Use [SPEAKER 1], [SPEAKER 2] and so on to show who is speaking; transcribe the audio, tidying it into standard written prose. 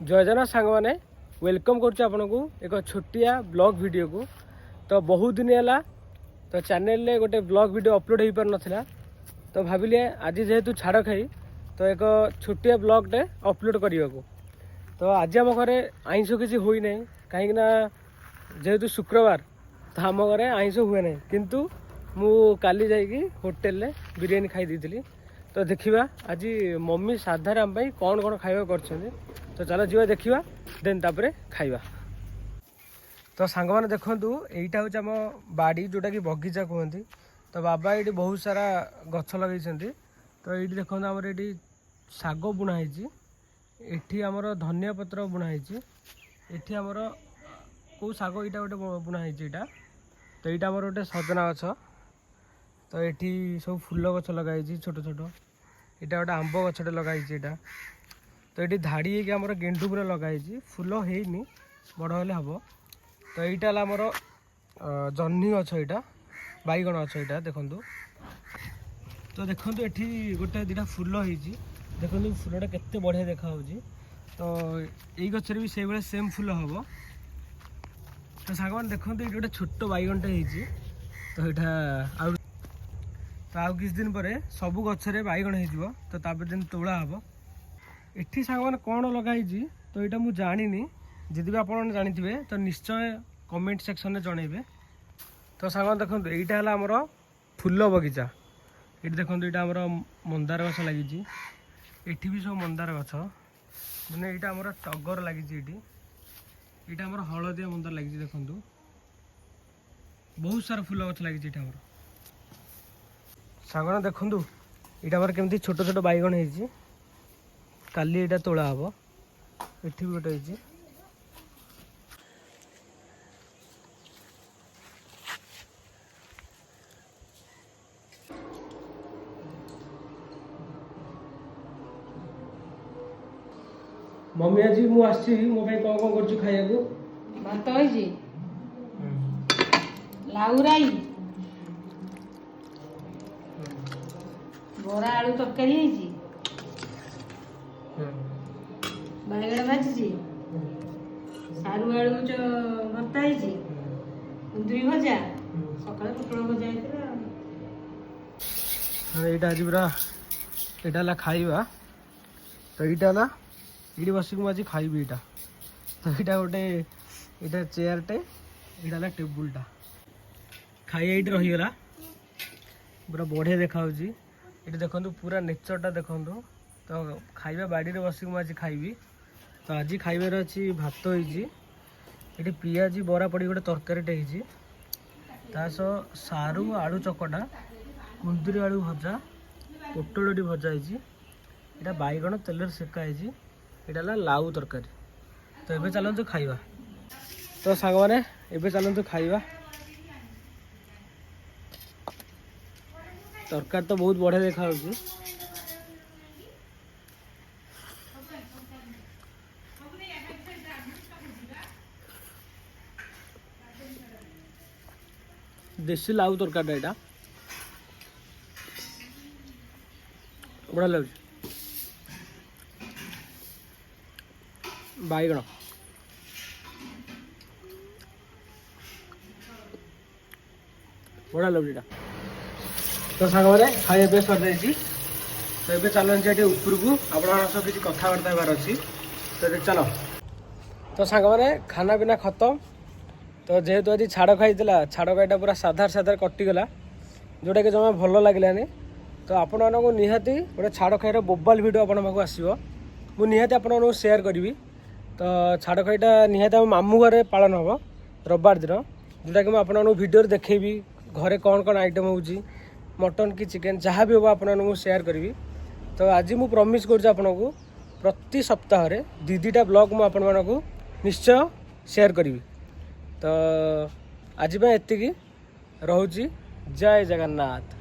[SPEAKER 1] जय जगन्नाथ सांग मैंने वेलकम करुच्चे आपन को एक छोटिया ब्लॉग वीडियो को। तो बहुत दिन है तो चैनल रे गोटे ब्लॉग वीडियो अपलोड हो पार नाला तो भाविले आज जेहेतु छाड़ खाई तो एक छोटिया ब्लॉगटे अपलोड करने को। तो आज आम घरे आइंष किसी हुई ना कहीं जेहेतु शुक्रवार तो आम घरे आइंष हुए ना किंतु मु काली जाइकी होटेल रे बिरियानी खाई दी। तो देखिबा आज मम्मी साधार आम कौन कौन खाଇବା करछन्ते तो चलो जीवा देखिबा देन तापरे खाइबा। तो सांग माने देखंतु एईटा होछ हम बाड़ी जोटा कि बगीचा कहंती। तो बाबा ये बहुत सारा गछ लगे तो ये देखो आमर ये शाग बुणाई एठी आमर धनिया पत्र बुणाई एठी आमर कौ शाग यहाँ गोटे बुणाई यहाँ तो यहाँ आमर गोटे सजना गछ तो ये सब फूल गछ लगाई छोट छोट यहाँ गोटे आंब गछटे लगाई यहाँ तो ये धाड़ी होगी आमर गेंडु पूरा लगाई फूल होनी बड़ हेल्ले हम। तो यहाँ आमर जह्नी गछ यहाँ बैगण गछ यहाँ देखु। तो देखो ये गोटे दुटा फूल हो देखो फूलटा केते बढ़िया देखा तो यही गचर भी से भाई सेम फूल हम। तो साग मैंने देखो ये गोटे छोट बैगणटे तो यहाँ तो आउ किस दिन पर सबू गचरे बैगण हो तो तापर दिन तोड़ा हम। एठी साग मैंने कौन लगाई तो यहाँ मुझे जानी जदि भी आप जानी तो निश्चय कमेंट सेक्शन में जनइबे। तो साग देखो यहाँ है आमर फूल बगीचा ये देखो यहाँ आमर मंदार गछ लगी एठी भी सब मंदार गछ मैंने यहाँ आमर टगर लगी यहाँ आमर हलदिया मंदार लगी देखो बहुत सारा फूल गछ लगी आमर सागण देखु यहाँ आमर केमती छोट छोट बैगण हो काली यहाँ तोड़ा हम एठी भी गोटे हो मम्मी आज मु आसी मो भाई कौन कौन कर खाया को
[SPEAKER 2] भात होइछि लाउराई बोरा आलू तरकारी होइछि बैगण भाजी सारू आलू भर्ता होइछि कुंदरी भजा सकाଳେ ପୋଟଳ भजा ହେଇଥିଲା।
[SPEAKER 1] एटा आज पूरा एटा खाइबा तो यहाँ ये बस आज खाइबी यहाँ तो यहाँ गोटे यहाँ चेयरटे यहाँ टेबुलटा खाई ये रहीगला पूरा बढ़िया देखा ये देखो पूरा नेचरटा देखो। तो खाइबा बाड़ी रे बस आज खाइबी तो आज खाइबार अच्छी भात होती पियाजी बरा पड़ी गोटे तरकारीटे होसह सारू आलू चकटा कुंदरी आलू भजा पोटल भजा यहाँ बैगण तेल सेका यहाँ लाउ तरकारी। तो ये चलतु खाइबा। तो सांग मैंने एबे चलतु खाइबा तरकारी तो बहुत बढ़िया देखा देसी लाउ तरकारी यहाँ बढ़िया लगे बैगण बढ़िया लगे यहाँ। तो सांग मैंने खाई पे सर जाइए तो ये चलते उपरकू आप किसी कथबार्ता होबार अच्छी तो चलो। तो सांग मैंने खाना पीना खत्म तो जेहेतु आज छाड़ खाई छाड़ खाईटा पूरा साधार साधार कटिगला जोटा कि जमा भल लगे तो आपण मानक निहाती गोटे छाड़ खाईर बोबाल भिडियो आपण पाक आसो मु निहाती आपण सेयार करी। तो छाड़ खाईटा निहाती आम मामू घरे पालन हम रविवार दिन जोटा कि मुझे भिडियो देखेबी घरे कौन कौन आइटम होची मटन कि चिकेन जहाँ भी होगा आपको सेयार करी। तो आज मु प्रॉमिस कर प्रति सप्ताह दीटा ब्लॉग मु आपण मानक निश्चय सेयार करी। तो आज एतिकी रोची जय जगन्नाथ।